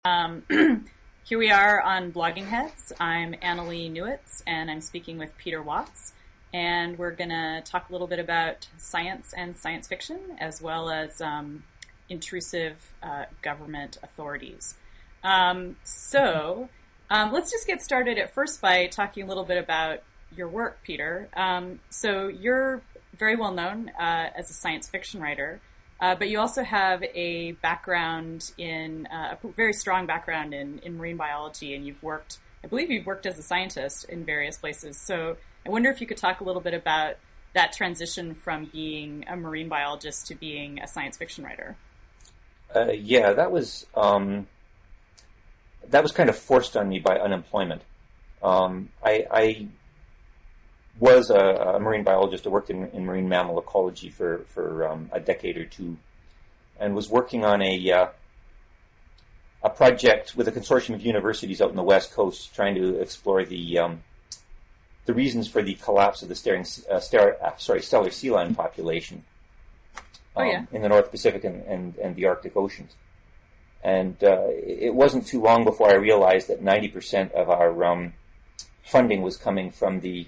Here we are on Blogging Heads. I'm Annalee Newitz, and I'm speaking with Peter Watts. And we're going to talk a little bit about science and science fiction, as well as intrusive government authorities. Let's just get started at first by talking a little bit about your work, Peter. So you're very well known as a science fiction writer. But you also have a background a very strong background in marine biology, and I believe you've worked as a scientist in various places. So I wonder if you could talk a little bit about that transition from being a marine biologist to being a science fiction writer. Yeah, that was kind of forced on me by unemployment. I was a marine biologist. I worked in marine mammal ecology for a decade or two, and was working on a project with a consortium of universities out in the West Coast, trying to explore the reasons for the collapse of the stellar sea lion population in the North Pacific and the Arctic Oceans. And it wasn't too long before I realized that 90% of our funding was coming from the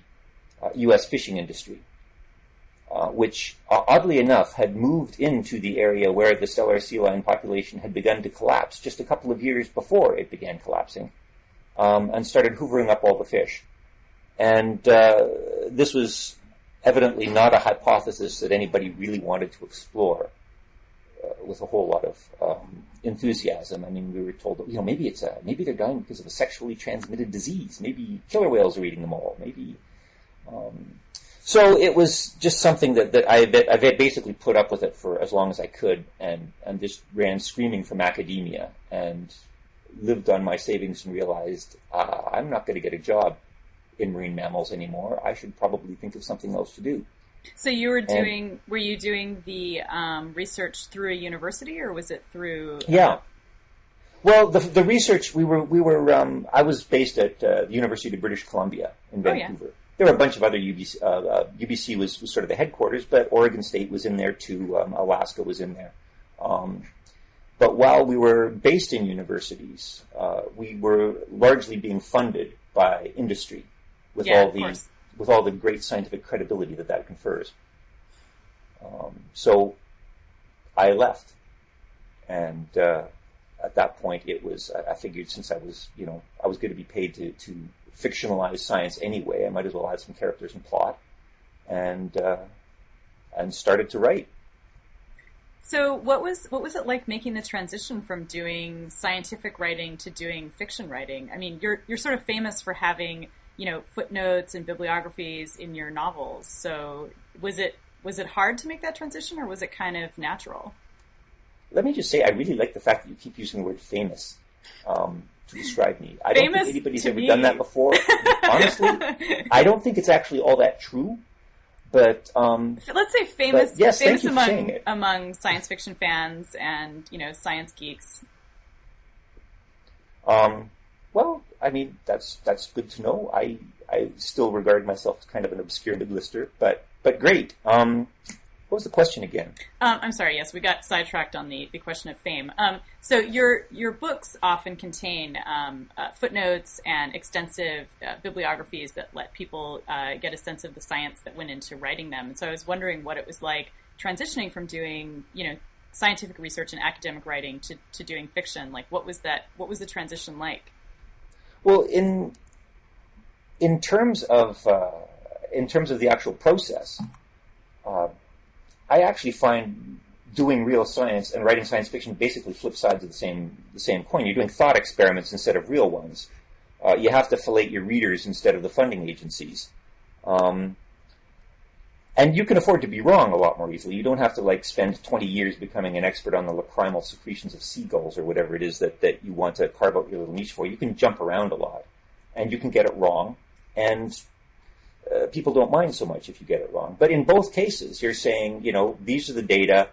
U.S. fishing industry, which, oddly enough, had moved into the area where the stellar sea lion population had begun to collapse just a couple of years before it began collapsing, and started hoovering up all the fish. And this was evidently not a hypothesis that anybody really wanted to explore with a whole lot of enthusiasm. I mean, we were told that, maybe they're dying because of a sexually transmitted disease. Maybe killer whales are eating them all. Maybe. So it was just something that I had basically put up with it for as long as I could, and just ran screaming from academia, and lived on my savings and realized I'm not going to get a job in marine mammals anymore. I should probably think of something else to do. So were you doing the research through a university, or was it through? Yeah. Well, the research I was based at the University of British Columbia in Vancouver. Yeah. There were a bunch of other UBC. UBC was sort of the headquarters, but Oregon State was in there too. Alaska was in there. But while we were based in universities, we were largely being funded by industry with all the great scientific credibility that confers. So I left, and at that point, I figured, since I was going to be paid to fictionalize science anyway, I might as well add some characters and plot, and started to write. So what was it like making the transition from doing scientific writing to doing fiction writing? I mean, you're sort of famous for having, footnotes and bibliographies in your novels. So was it hard to make that transition, or was it kind of natural? Let me just say, I really like the fact that you keep using the word famous to describe me. I don't think anybody's ever done that before. Honestly, I don't think it's actually all that true. But let's say famous. Yes, famous among science fiction fans and science geeks. Well, I mean, that's good to know. I still regard myself as kind of an obscure mid-lister, but great. What was the question again? I'm sorry. Yes, we got sidetracked on the question of fame. So your books often contain footnotes and extensive bibliographies that let people get a sense of the science that went into writing them. And so I was wondering what it was like transitioning from doing scientific research and academic writing to doing fiction. Like, what was the transition like? Well, in terms of the actual process. I actually find doing real science and writing science fiction basically flip sides of the same coin. You're doing thought experiments instead of real ones. You have to fillet your readers instead of the funding agencies. And you can afford to be wrong a lot more easily. You don't have to spend 20 years becoming an expert on the lacrimal secretions of seagulls or whatever it is that you want to carve out your little niche for. You can jump around a lot, and you can get it wrong. And people don't mind so much if you get it wrong. But in both cases, you're saying, these are the data,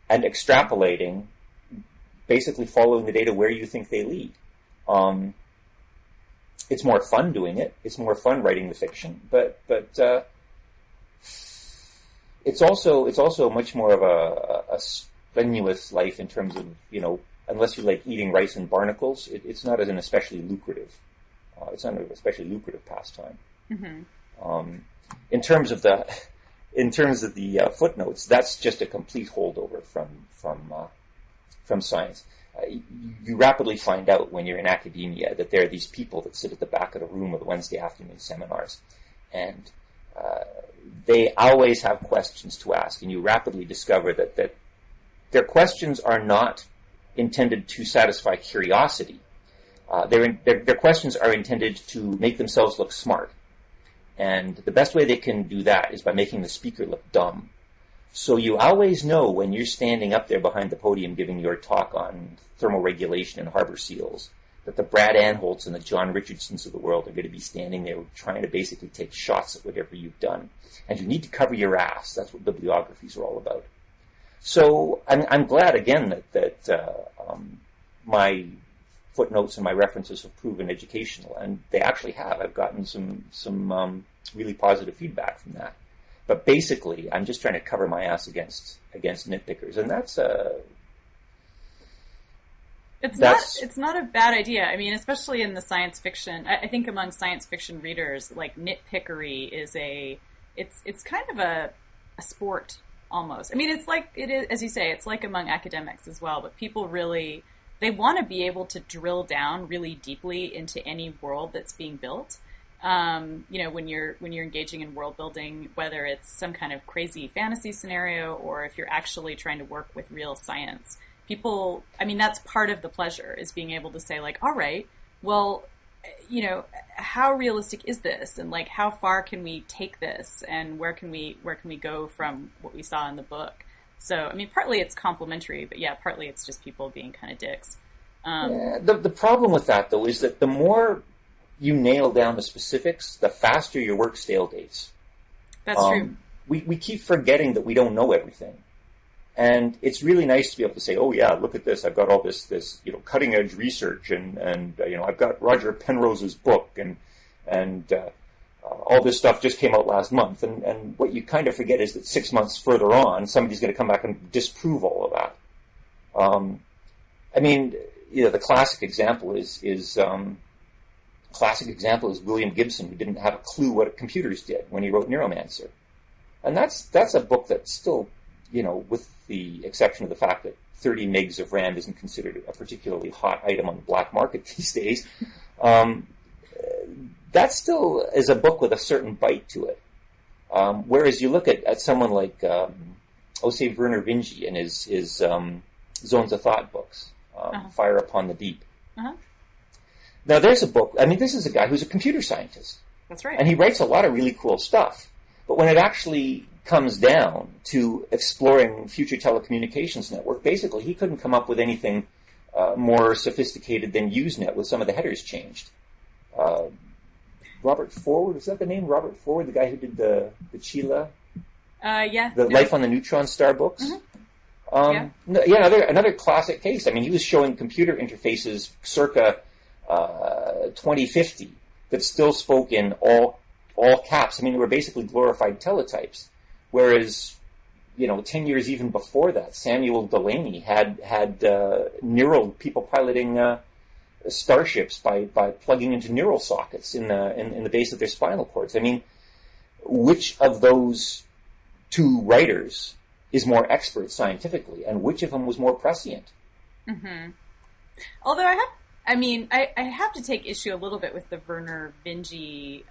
and extrapolating, basically following the data where you think they lead. It's more fun doing it. It's more fun writing the fiction. But it's also much more of a strenuous life in terms of, unless you like eating rice and barnacles, it's not an especially lucrative. It's not an especially lucrative pastime. Mm-hmm. In terms of the footnotes, that's just a complete holdover from science. You rapidly find out when you're in academia that there are these people that sit at the back of the room of the Wednesday afternoon seminars, and they always have questions to ask, and you rapidly discover that their questions are not intended to satisfy curiosity. Their questions are intended to make themselves look smart. And the best way they can do that is by making the speaker look dumb. So you always know when you're standing up there behind the podium giving your talk on thermoregulation and harbor seals that the Brad Anholts and the John Richardsons of the world are going to be standing there trying to basically take shots at whatever you've done. And you need to cover your ass. That's what bibliographies are all about. So I'm glad, again, that my footnotes and my references have proven educational, and they actually have. I've gotten some really positive feedback from that. But basically, I'm just trying to cover my ass against nitpickers, and that's it's not a bad idea. I mean, especially in the science fiction. I think among science fiction readers, like nitpickery is it's kind of a sport almost. I mean, it's like it is, as you say, it's like among academics as well. But people really they want to be able to drill down really deeply into any world that's being built. When you're engaging in world building, whether it's some kind of crazy fantasy scenario or if you're actually trying to work with real science, people, I mean, that's part of the pleasure is being able to say like, all right, well, how realistic is this? And like, how far can we take this? And where can we go from what we saw in the book? So, I mean, partly it's complimentary, but yeah, partly it's just people being kind of dicks. The problem with that, though, is that the more you nail down the specifics, the faster your work stale dates. That's true. We keep forgetting that we don't know everything. And it's really nice to be able to say, oh, yeah, look at this. I've got all this cutting edge research and I've got Roger Penrose's book and all this stuff just came out last month. And what you kind of forget is that 6 months further on, somebody's going to come back and disprove all of that. The classic example is William Gibson, who didn't have a clue what computers did when he wrote Neuromancer. And that's a book that still, with the exception of the fact that 30 megs of RAM isn't considered a particularly hot item on the black market these days, that still is a book with a certain bite to it. Whereas you look at someone like Osei Werner Vinge and his Zones of Thought books, Fire Upon the Deep. Uh-huh. Now there's a book, this is a guy who's a computer scientist. That's right. And he writes a lot of really cool stuff. But when it actually comes down to exploring future telecommunications network, basically he couldn't come up with anything more sophisticated than Usenet with some of the headers changed. Robert Forward, is that the name? Robert Forward, the guy who did the Chila? Life on the Neutron Star books? Mm-hmm. Another classic case. He was showing computer interfaces circa 2050 that still spoke in all caps. They were basically glorified teletypes. Whereas, 10 years even before that, Samuel Delaney had neural people piloting starships by plugging into neural sockets in the base of their spinal cords. Which of those two writers is more expert scientifically, and which of them was more prescient? Mm-hmm. Although I have to take issue a little bit with the Werner Vinge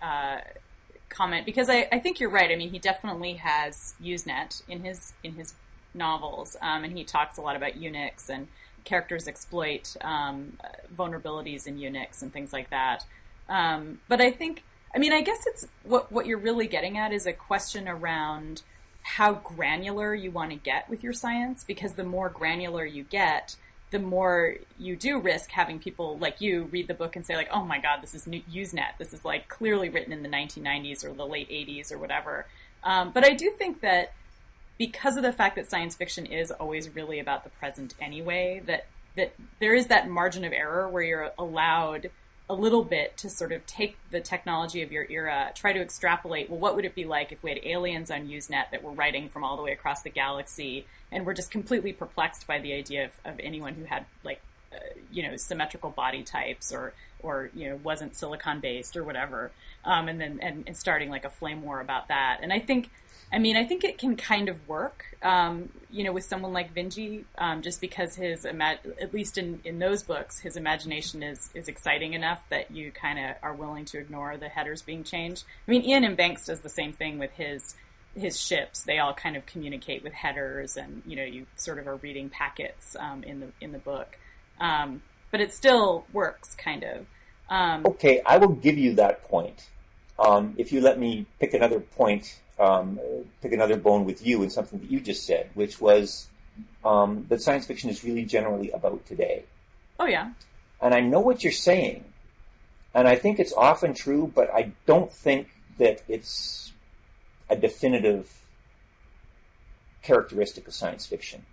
comment, because I think you're right. He definitely has Usenet in his novels, and he talks a lot about Unix and characters exploit vulnerabilities in Unix and things like that. But I think, I guess it's what you're really getting at is a question around how granular you want to get with your science, because the more granular you get, the more you do risk having people like you read the book and say like, oh my God, this is Usenet. This is like clearly written in the 1990s or the late 80s or whatever. But I do think that because of the fact that science fiction is always really about the present anyway, that there is that margin of error where you're allowed a little bit to sort of take the technology of your era, try to extrapolate, well, what would it be like if we had aliens on Usenet that were writing from all the way across the galaxy, and we're just completely perplexed by the idea of anyone who had symmetrical body types or wasn't silicon based or whatever, and starting like a flame war about that. And I think it can kind of work, with someone like Vinji, just because at least in those books, his imagination is exciting enough that you kind of are willing to ignore the headers being changed. I mean, Ian M. Banks does the same thing with his ships. They all kind of communicate with headers, and you sort of are reading packets in the book, but it still works kind of. Okay, I will give you that point. If you let me pick another point. Pick another bone with you in something that you just said, which was that science fiction is really generally about today. Oh, yeah. And I know what you're saying, and I think it's often true, but I don't think that it's a definitive characteristic of science fiction.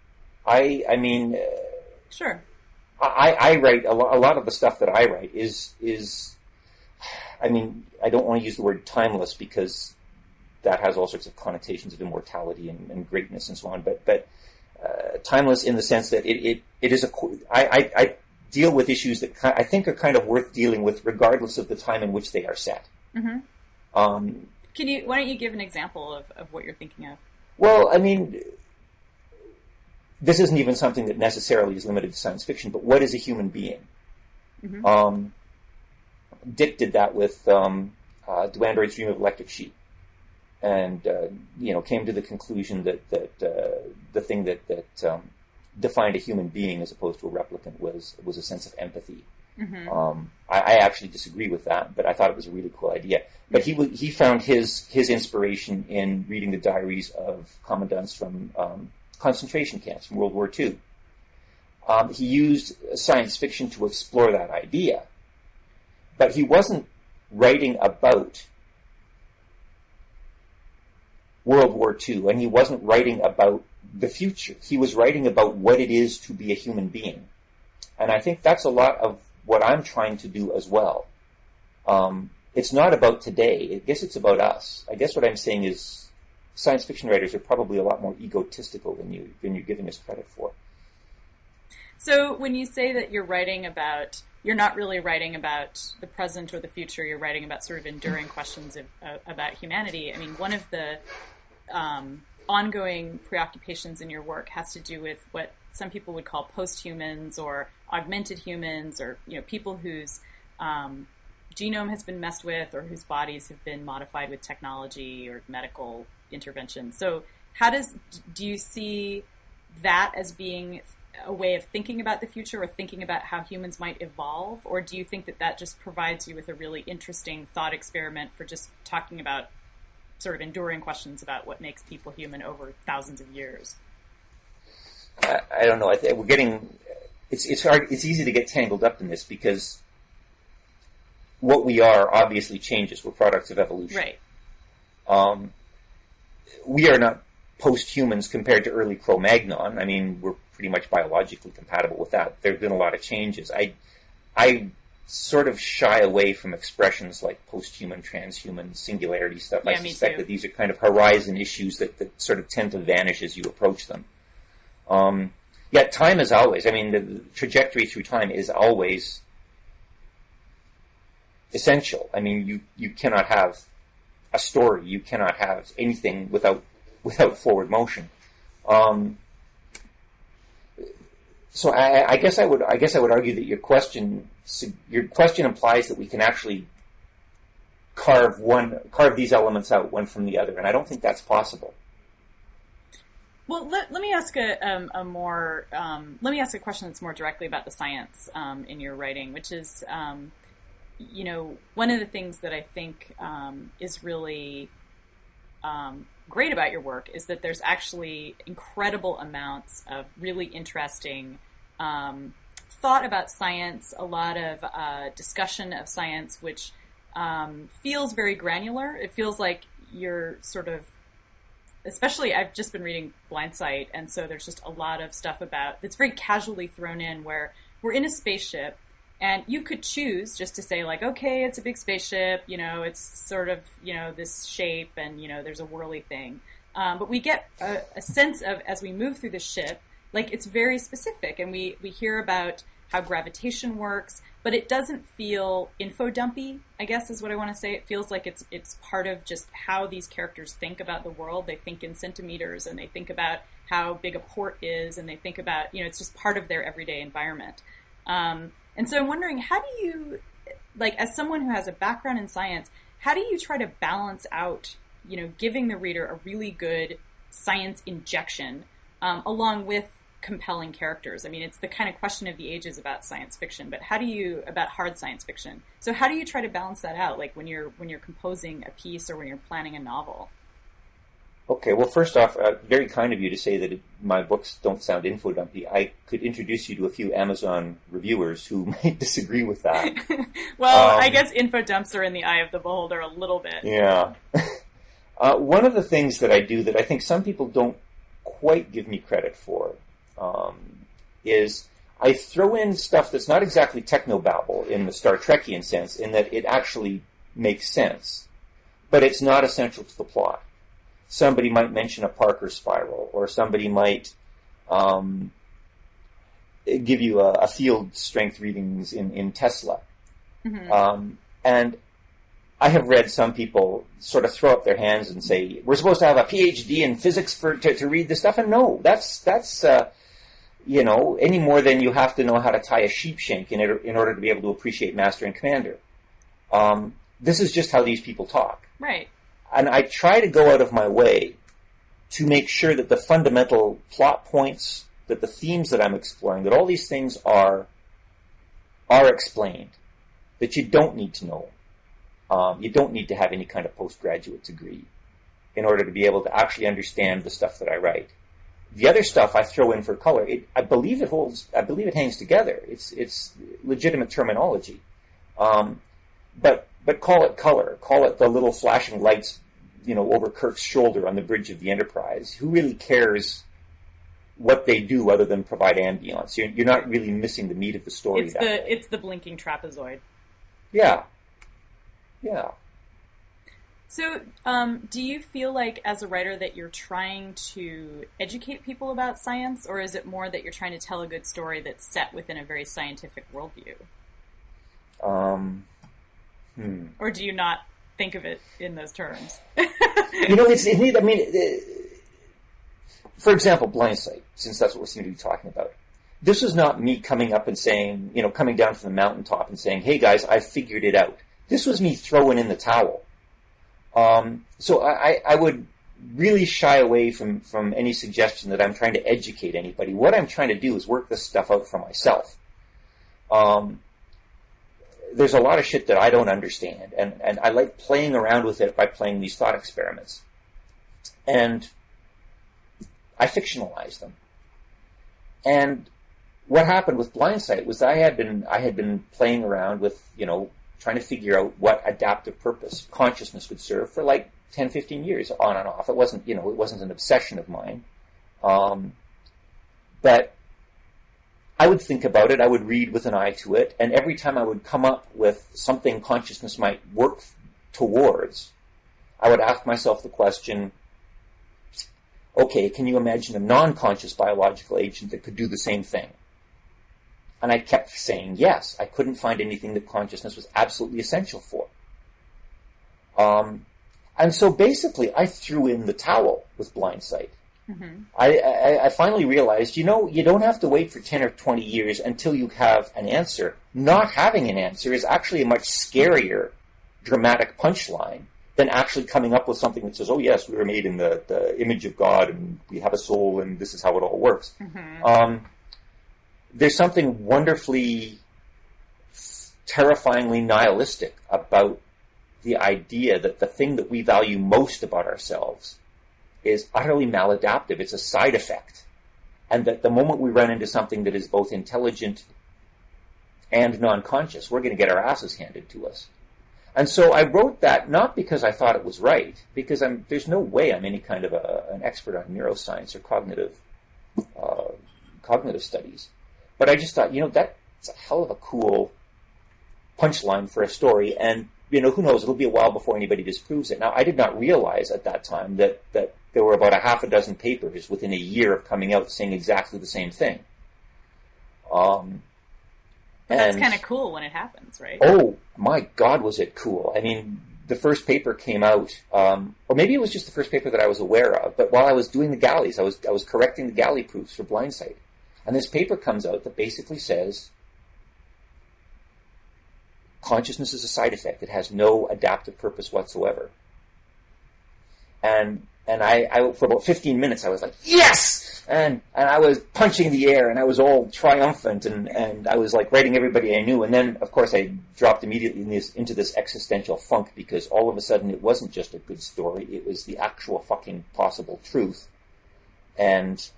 I mean... Sure. I write, a lot of the stuff that I write is I mean, I don't want to use the word timeless because that has all sorts of connotations of immortality and greatness and so on, but timeless in the sense that it is I deal with issues that I think are kind of worth dealing with regardless of the time in which they are set. Mm-hmm. Why don't you give an example of what you're thinking of? Well, I mean, this isn't even something that necessarily is limited to science fiction, but what is a human being? Mm-hmm. Dick did that with Do Androids Dream of Electric Sheep? And came to the conclusion that the thing that defined a human being as opposed to a replicant was a sense of empathy. Mm-hmm. I actually disagree with that, but I thought it was a really cool idea. But he found his inspiration in reading the diaries of commandants from concentration camps from World War II. He used science fiction to explore that idea, but he wasn't writing about World War II, and he wasn't writing about the future. He was writing about what it is to be a human being. And I think that's a lot of what I'm trying to do as well. It's not about today. I guess it's about us. I guess what I'm saying is science fiction writers are probably a lot more egotistical than you're giving us credit for. So when you say that you're not really writing about the present or the future, you're writing about sort of enduring questions about humanity. I mean, one of the ongoing preoccupations in your work has to do with what some people would call post-humans or augmented humans, or people whose genome has been messed with or whose bodies have been modified with technology or medical intervention. So do you see that as being a way of thinking about the future or thinking about how humans might evolve? Or do you think that just provides you with a really interesting thought experiment for just talking about sort of enduring questions about what makes people human over thousands of years? I don't know. I think it's hard. It's easy to get tangled up in this because what we are obviously changes. We're products of evolution. Right. We are not post-humans compared to early Cro-Magnon. I mean, we're pretty much biologically compatible with that. There have been a lot of changes. I sort of shy away from expressions like post-human, transhuman, singularity stuff. Yeah, I suspect that these are kind of horizon issues that sort of tend to vanish as you approach them. Yet time is always, the trajectory through time is always essential. I mean, you cannot have a story, you cannot have anything without forward motion. So I guess I would argue that your question implies that we can actually carve these elements out one from the other, and I don't think that's possible. Well, let me ask a question that's more directly about the science in your writing, which is, one of the things that I think is really great about your work is that there's actually incredible amounts of really interesting thought about science, a lot of discussion of science, which feels very granular. It feels like you're sort of, especially I've just been reading Blindsight, and so there's just a lot of stuff that's very casually thrown in where we're in a spaceship And you could choose just to say like, okay, it's a big spaceship, it's sort of, this shape and, there's a whirly thing. But we get a sense of, as we move through the ship, like it's very specific. And we hear about how gravitation works, but it doesn't feel info-dumpy, I guess is what I want to say. It feels like it's part of just how these characters think about the world. They think in centimeters, and they think about how big a port is, and they think about, it's just part of their everyday environment. And so I'm wondering, how do you, like, as someone who has a background in science, how do you try to balance out, giving the reader a really good science injection along with compelling characters? I mean, it's the kind of question of the ages about science fiction, but about hard science fiction. So how do you try to balance that out, like when you're composing a piece or when you're planning a novel? Okay, well, first off, very kind of you to say that my books don't sound info-dumpy. I could introduce you to a few Amazon reviewers who might disagree with that. Well, I guess info dumps are in the eye of the beholder a little bit. Yeah. One of the things that I do that I think some people don't quite give me credit for is I throw in stuff that's not exactly technobabble in the Star Trekian sense, in that it actually makes sense, but it's not essential to the plot. Somebody might mention a Parker spiral, or somebody might give you a field strength readings in Tesla. Mm-hmm. And I have read some people sort of throw up their hands and say, we're supposed to have a PhD in physics to read this stuff. And no, that's any more than you have to know how to tie a sheep shank in order to be able to appreciate Master and Commander. This is just how these people talk. Right. And I try to go out of my way to make sure that the fundamental plot points, that the themes that I'm exploring, that all these things are explained, that you don't need to know. You don't need to have any kind of postgraduate degree in order to be able to actually understand the stuff that I write. The other stuff I throw in for color. I believe it hangs together. It's legitimate terminology. But call it color. Call it the little flashing lights, over Kirk's shoulder on the bridge of the Enterprise. Who really cares what they do other than provide ambience? You're not really missing the meat of the story. It's the blinking trapezoid. Yeah. So, do you feel like, as a writer, that you're trying to educate people about science, or is it more that you're trying to tell a good story that's set within a very scientific worldview? Or do you not think of it in those terms? For example, Blindsight, since that's what we seem to be talking about. This was not me coming up and saying, coming down from the mountaintop and saying, hey guys, I figured it out. This was me throwing in the towel. So I would really shy away from any suggestion that I'm trying to educate anybody. What I'm trying to do is work this stuff out for myself. There's a lot of shit that I don't understand, and I like playing around with it by playing these thought experiments. And I fictionalize them. And what happened with Blindsight was that I had been playing around with, trying to figure out what adaptive purpose consciousness would serve for like 10, 15 years on and off. It wasn't an obsession of mine. But I would think about it, I would read with an eye to it, and every time I would come up with something consciousness might work towards, I would ask myself the question, okay, can you imagine a non-conscious biological agent that could do the same thing? And I kept saying yes. I couldn't find anything that consciousness was absolutely essential for. And so basically I threw in the towel with Blindsight. Mm-hmm. I finally realized, you don't have to wait for 10 or 20 years until you have an answer. Not having an answer is actually a much scarier dramatic punchline than actually coming up with something that says, oh yes, we were made in the image of God and we have a soul and this is how it all works. Mm-hmm. There's something wonderfully, terrifyingly nihilistic about the idea that the thing that we value most about ourselves is utterly maladaptive. It's a side effect. And that the moment we run into something that is both intelligent and non-conscious, we're going to get our asses handed to us. And so I wrote that not because I thought it was right, because there's no way I'm any kind of an expert on neuroscience or cognitive studies. But I just thought, that's a hell of a cool punchline for a story, and who knows, it'll be a while before anybody disproves it. Now, I did not realize at that time that there were about a half a dozen papers within a year of coming out saying exactly the same thing. But that's kind of cool when it happens, right? Oh, my God, was it cool. I mean, the first paper came out, or maybe it was just the first paper that I was aware of, but while I was doing the galleys, I was correcting the galley proofs for blindsight. And this paper comes out that basically says consciousness is a side effect. It has no adaptive purpose whatsoever. And I for about 15 minutes, I was like, yes! And I was punching the air, and I was all triumphant, and I was like writing everybody I knew. And then, of course, I dropped immediately into this existential funk, because all of a sudden it wasn't just a good story, it was the actual fucking possible truth. And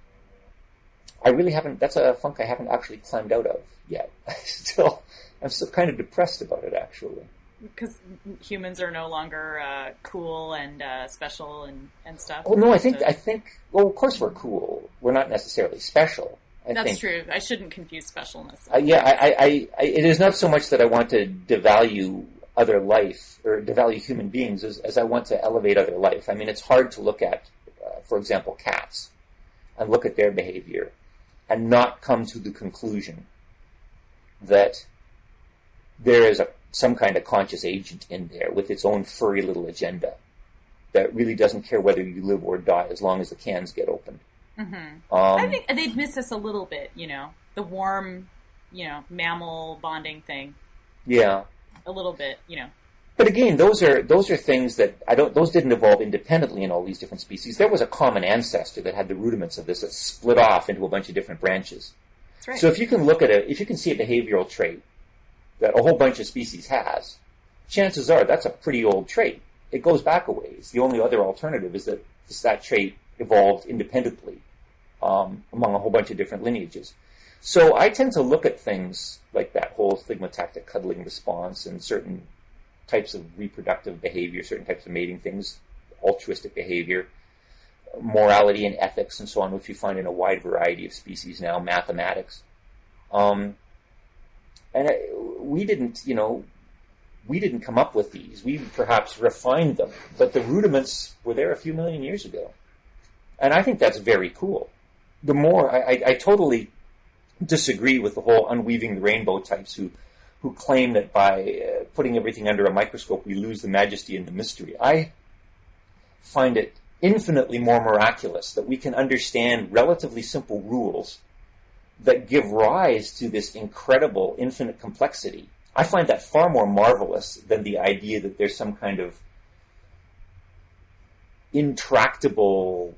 I really haven't, that's a funk I haven't actually climbed out of yet. I'm still kind of depressed about it, actually. Because humans are no longer cool and special and stuff. Oh no, I think. Well, of course we're cool. We're not necessarily special. That's true. I shouldn't confuse specialness. It is not so much that I want to devalue other life or devalue human beings as I want to elevate other life. I mean, it's hard to look at, for example, cats, and look at their behavior, and not come to the conclusion that there is some kind of conscious agent in there with its own furry little agenda that really doesn't care whether you live or die as long as the cans get opened. Mm-hmm. I think they'd miss us a little bit, the warm, mammal bonding thing. Yeah. A little bit, But again, those are things that those didn't evolve independently in all these different species. There was a common ancestor that had the rudiments of this that split off into a bunch of different branches. That's right. So if you can see a behavioral trait that a whole bunch of species has, chances are that's a pretty old trait. It goes back a ways. The only other alternative is that trait evolved independently among a whole bunch of different lineages. So I tend to look at things like that whole stigmatactic cuddling response and certain types of reproductive behavior, certain types of mating things, altruistic behavior, morality and ethics and so on, which you find in a wide variety of species now, mathematics. And we didn't come up with these. We perhaps refined them, but the rudiments were there a few million years ago. And I think that's very cool. The more, I totally disagree with the whole unweaving the rainbow types who claim that by putting everything under a microscope we lose the majesty and the mystery. I find it infinitely more miraculous that we can understand relatively simple rules that give rise to this incredible infinite complexity. I find that far more marvelous than the idea that there's some kind of intractable,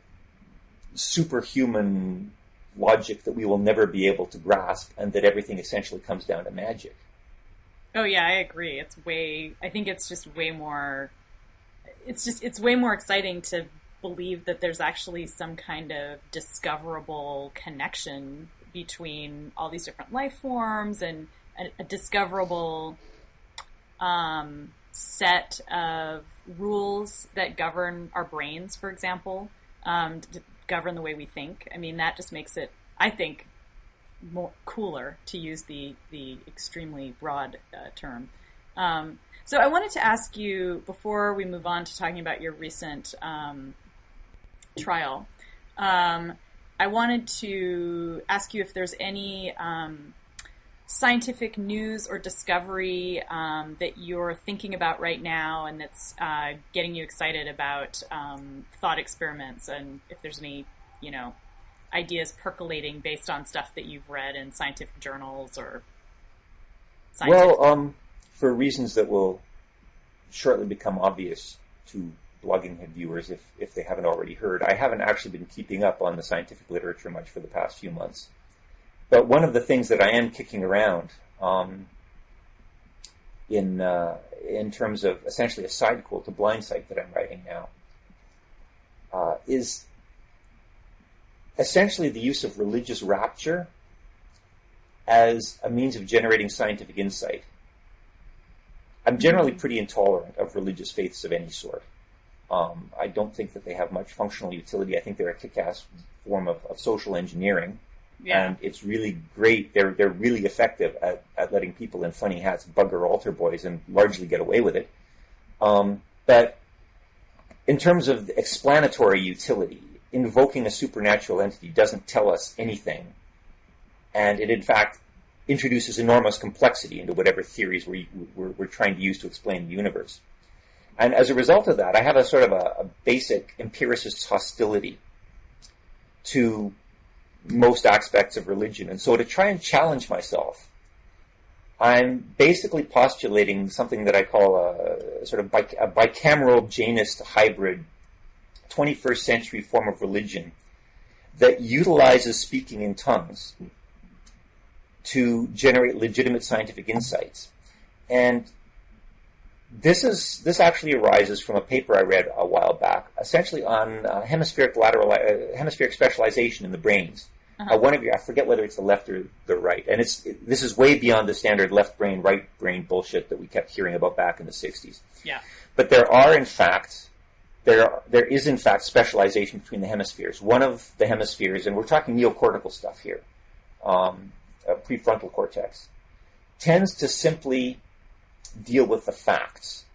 superhuman logic that we will never be able to grasp, and that everything essentially comes down to magic. Oh yeah, I agree. I think it's just way more, it's way more exciting to believe that there's actually some kind of discoverable connection between all these different life forms and a discoverable set of rules that govern our brains, for example, govern the way we think. I mean, that just makes it, I think, more cooler, to use the extremely broad term. So I wanted to ask you, before we move on to talking about your recent trial, I wanted to ask you if there's any scientific news or discovery that you're thinking about right now and that's getting you excited about thought experiments, and if there's any, ideas percolating based on stuff that you've read in scientific journals or scientific... Well, for reasons that will shortly become obvious to blogging head viewers if they haven't already heard, I haven't actually been keeping up on the scientific literature much for the past few months. But one of the things that I am kicking around in terms of essentially a sidequel to Blindsight that I'm writing now is essentially the use of religious rapture as a means of generating scientific insight. I'm generally pretty intolerant of religious faiths of any sort. I don't think that they have much functional utility. I think they're a kick-ass form of social engineering. Yeah. And it's really great. They're really effective at letting people in funny hats bugger altar boys and largely get away with it. But in terms of explanatory utility, invoking a supernatural entity doesn't tell us anything. And it, in fact, introduces enormous complexity into whatever theories we're trying to use to explain the universe. And as a result of that, I have a sort of a basic empiricist's hostility to most aspects of religion. And so to try and challenge myself, I'm basically postulating something that I call a sort of a bicameral Janist hybrid 21st century form of religion that utilizes speaking in tongues to generate legitimate scientific insights. And this actually arises from a paper I read a while back, essentially on hemispheric specialization in the brains. One of you, I forget whether it's the left or the right, and this is way beyond the standard left brain, right brain bullshit that we kept hearing about back in the 60s. Yeah. But there is in fact specialization between the hemispheres. One of the hemispheres, and we're talking neocortical stuff here, prefrontal cortex, tends to simply deal with the facts.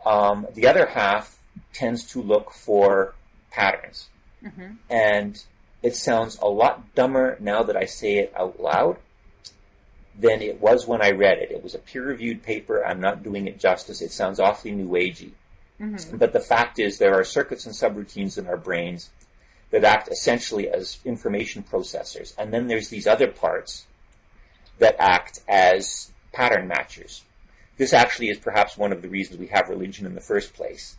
The other half tends to look for patterns. Mm-hmm. And it sounds a lot dumber now that I say it out loud than it was when I read it. It was a peer-reviewed paper. I'm not doing it justice. It sounds awfully new agey. Mm-hmm. But the fact is there are circuits and subroutines in our brains that act essentially as information processors. And then there's these other parts that act as pattern matchers. This actually is perhaps one of the reasons we have religion in the first place.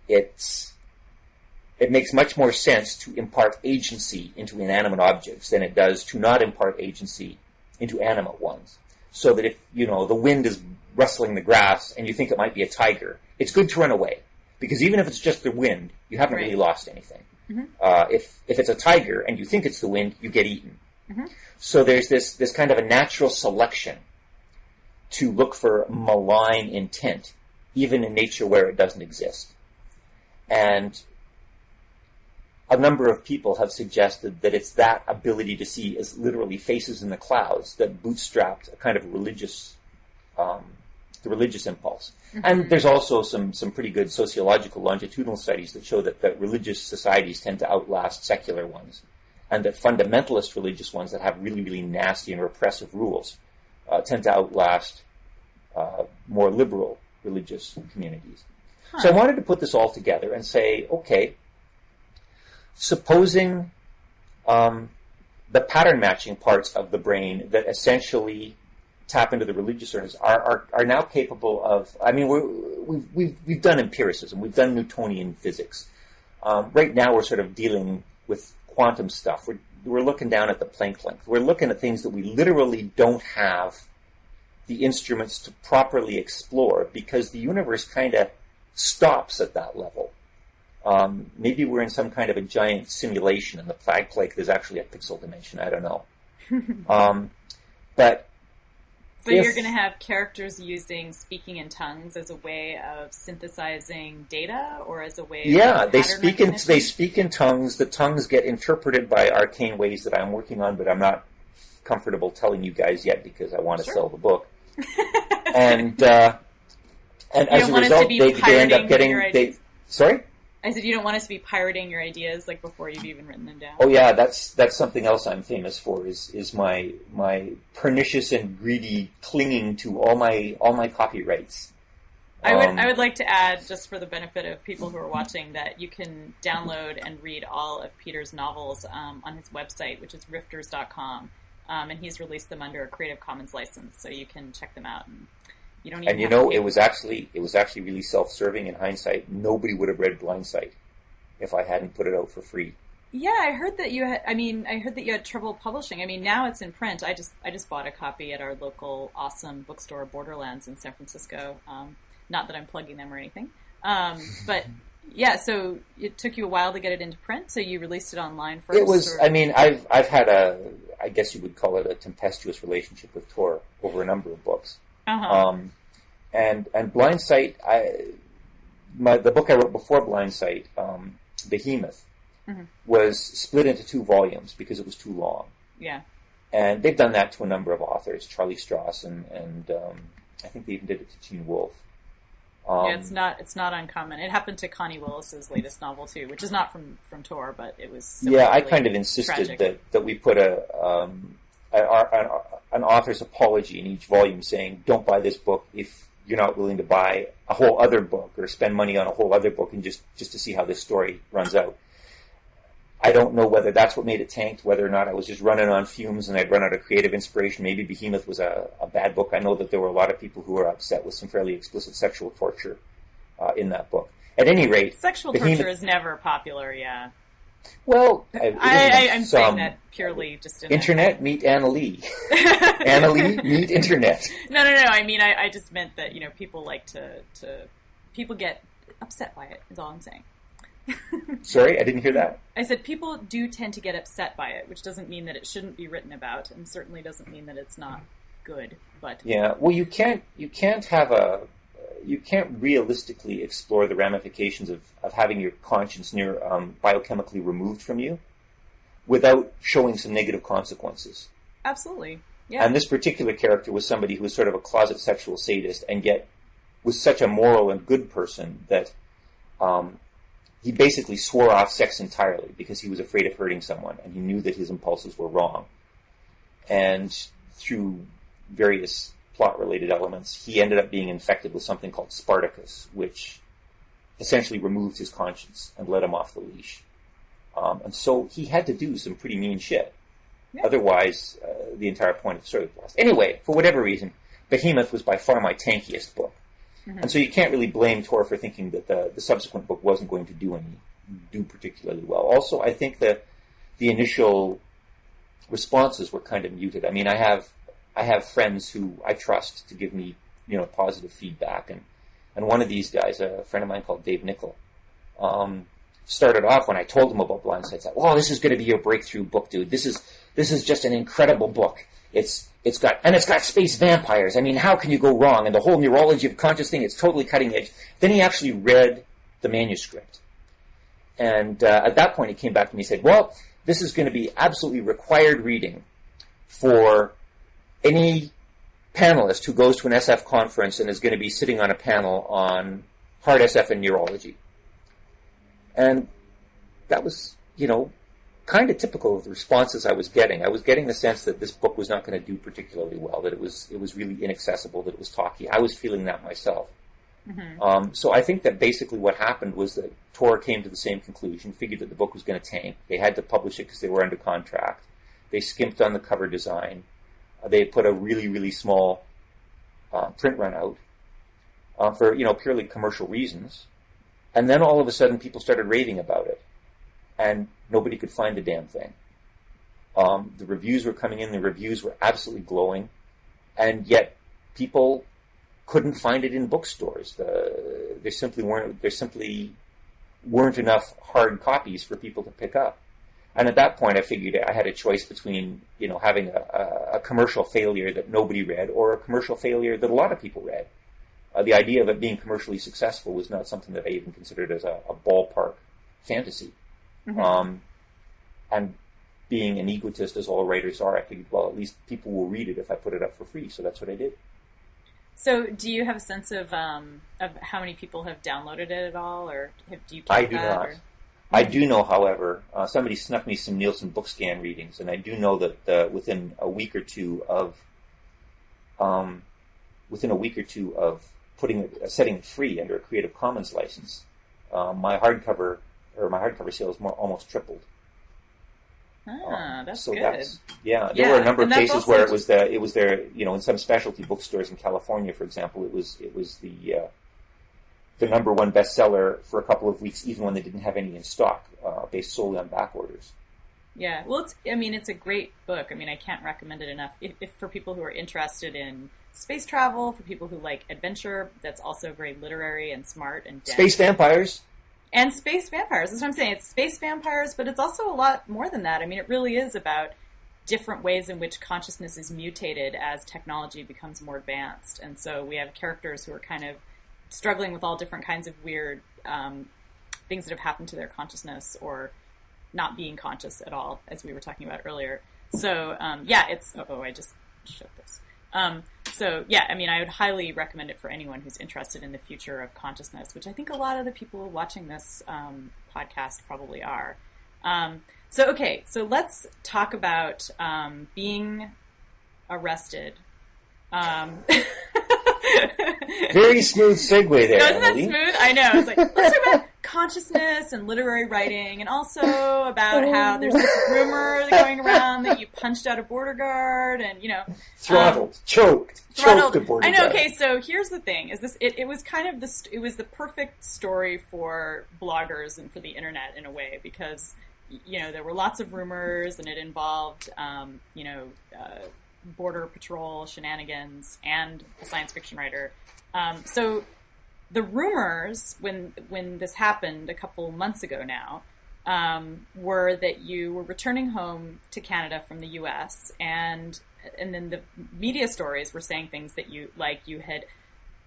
It makes much more sense to impart agency into inanimate objects than it does to not impart agency into animate ones. So that if, the wind is rustling the grass and you think it might be a tiger, it's good to run away. Because even if it's just the wind, you haven't really lost anything. Mm-hmm. If it's a tiger and you think it's the wind, you get eaten. Mm-hmm. So there's this kind of a natural selection to look for malign intent, even in nature where it doesn't exist. And a number of people have suggested that it's that ability to see as literally faces in the clouds that bootstrapped a kind of religious, the religious impulse. Mm-hmm. And there's also some pretty good sociological longitudinal studies that show that religious societies tend to outlast secular ones, and that fundamentalist religious ones that have really, really nasty and repressive rules tend to outlast more liberal religious communities. Huh. So I wanted to put this all together and say, okay, supposing the pattern matching parts of the brain that essentially tap into the religious surface are now capable of, we've done empiricism, we've done Newtonian physics. Right now we're sort of dealing with quantum stuff. We're looking down at the Planck length. We're looking at things that we literally don't have the instruments to properly explore because the universe kind of stops at that level. Maybe we're in some kind of a giant simulation and the Planck length is actually a pixel dimension. I don't know. So you're going to have characters using speaking in tongues as a way of synthesizing data, or as a way of they speak in tongues. The tongues get interpreted by arcane ways that I'm working on, but I'm not comfortable telling you guys yet because I want to sell the book. And as a result, they end up getting. Sorry? I said you don't want us to be pirating your ideas like before you've even written them down. Oh yeah, that's something else I'm famous for is my pernicious and greedy clinging to all my copyrights. I would like to add, just for the benefit of people who are watching, that you can download and read all of Peter's novels on his website, which is rifters.com, and he's released them under a Creative Commons license, so you can check them out. And you don't even it was actually really self-serving in hindsight. Nobody would have read Blindsight if I hadn't put it out for free. Yeah, I heard that you had trouble publishing. I mean, now it's in print. I just bought a copy at our local awesome bookstore, Borderlands, in San Francisco. Not that I'm plugging them or anything. But yeah, so it took you a while to get it into print, so you released it online first? It was, I've had I guess you would call it a tempestuous relationship with Tor over a number of books. Uh-huh. And Blindsight, the book I wrote before Blindsight, Behemoth, was split into 2 volumes because it was too long. Yeah. And they've done that to a number of authors, Charlie Strauss, and I think they even did it to Gene Wolfe. Yeah, it's not uncommon. It happened to Connie Willis's latest novel too, which is not from Tor, but it was. Yeah, I kind of insisted that we put an author's apology in each volume, saying, "Don't buy this book if you're not willing to buy a whole other book or spend money on a whole other book, and just to see how this story runs out." I don't know whether that's what made it tanked, whether or not I was just running on fumes and I'd run out of creative inspiration. Maybe Behemoth was a bad book. I know that there were a lot of people who were upset with some fairly explicit sexual torture in that book. At any rate... Sexual torture is never popular, yeah. Well, I'm saying that purely just in Internet, meet Annalee. Annalee, meet Internet. No. I mean, I just meant that, people like to... People get upset by it, is all I'm saying. Sorry, I didn't hear that. I said people do tend to get upset by it, which doesn't mean that it shouldn't be written about, and certainly doesn't mean that it's not good. But yeah, well, you can't realistically explore the ramifications of having your conscience biochemically removed from you without showing some negative consequences. Absolutely, yeah. And this particular character was somebody who was sort of a closet sexual sadist, and yet was such a moral and good person that. He basically swore off sex entirely because he was afraid of hurting someone, and he knew that his impulses were wrong. And through various plot-related elements, he ended up being infected with something called Spartacus, which essentially removed his conscience and let him off the leash. And so he had to do some pretty mean shit. Yeah. Otherwise, the entire point of the story was lost. Anyway, for whatever reason, Behemoth was by far my tankiest book. And so you can't really blame Tor for thinking that the subsequent book wasn't going to do particularly well. Also, I think that the initial responses were kind of muted. I mean, I have friends who I trust to give me, positive feedback, and one of these guys, a friend of mine called Dave Nickel, started off when I told him about Blindside, said, "Oh, this is going to be your breakthrough book, dude. This is just an incredible book. It's got space vampires. I mean, how can you go wrong? And the whole neurology of conscious thing, it's totally cutting edge." Then he actually read the manuscript. And at that point he came back to me and said, "Well, this is going to be absolutely required reading for any panelist who goes to an SF conference and is going to be sitting on a panel on hard SF and neurology." And that was, kind of typical of the responses I was getting. I was getting the sense that this book was not going to do particularly well, that it was really inaccessible, that it was talky. I was feeling that myself. Mm-hmm. So I think that basically what happened was that Tor came to the same conclusion, figured that the book was going to tank. They had to publish it because they were under contract. They skimped on the cover design. They put a really, really small print run out for, purely commercial reasons. And then all of a sudden people started raving about it. And nobody could find the damn thing. The reviews were coming in. The reviews were absolutely glowing. And yet people couldn't find it in bookstores. There simply weren't enough hard copies for people to pick up. And at that point I figured I had a choice between, having a commercial failure that nobody read or a commercial failure that a lot of people read. The idea of it being commercially successful was not something that I even considered as a ballpark fantasy. Mm-hmm. And being an egotist, as all writers are, I figured, well, at least people will read it if I put it up for free. So that's what I did. So, do you have a sense of how many people have downloaded it at all, or do you? I do not. Or? I do know, however, somebody snuck me some Nielsen BookScan readings, and I do know that within a week or two of setting it free under a Creative Commons license, my hardcover sales almost tripled. That's so good. There were a number of cases where it was there, in some specialty bookstores in California, for example, it was the number one bestseller for a couple of weeks, even when they didn't have any in stock, based solely on back orders. Yeah, well, it's a great book. I mean, I can't recommend it enough. If for people who are interested in space travel, for people who like adventure, that's also very literary and smart and dense. Space vampires. And space vampires. That's what I'm saying. It's space vampires, but it's also a lot more than that. I mean, it really is about different ways in which consciousness is mutated as technology becomes more advanced. And so we have characters who are kind of struggling with all different kinds of weird things that have happened to their consciousness, or not being conscious at all, as we were talking about earlier. So, yeah, it's... Oh, I just showed this. So, yeah, I mean, I would highly recommend it for anyone who's interested in the future of consciousness, which I think a lot of the people watching this podcast probably are. So let's talk about being arrested. Very smooth segue there, Isn't that Annalee. smooth? I know. It's like, let's talk about consciousness and literary writing, and also about how there's this rumor going around that you punched out a border guard, and, Throttled, choked a border I know. guard. Okay, so here's the thing: is this? It was kind of it was the perfect story for bloggers and for the internet in a way, because there were lots of rumors, and it involved border patrol shenanigans and a science fiction writer. So the rumors, when this happened a couple months ago now, were that you were returning home to Canada from the U.S. and then the media stories were saying things that you had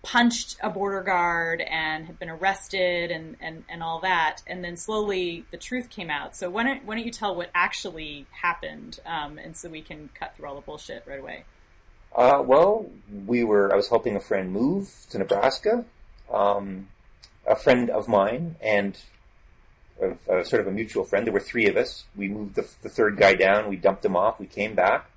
punched a border guard and had been arrested and all that, and then slowly the truth came out. So why don't you tell what actually happened, and so we can cut through all the bullshit right away. Well, I was helping a friend move to Nebraska. A friend of mine and sort of a mutual friend. There were three of us. We moved the third guy down. We dumped him off. We came back.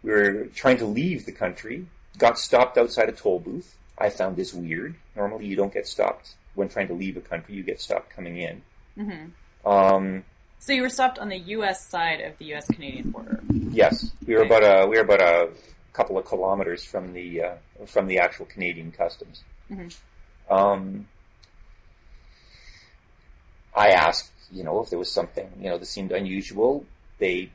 We were trying to leave the country. Got stopped outside a toll booth. I found this weird. Normally, you don't get stopped when trying to leave a country. You get stopped coming in. Mm-hmm. So you were stopped on the U.S. side of the U.S.-Canadian border. Yes, we were about a couple of kilometers from the actual Canadian customs. Mm-hmm. I asked, if there was something, that seemed unusual. They,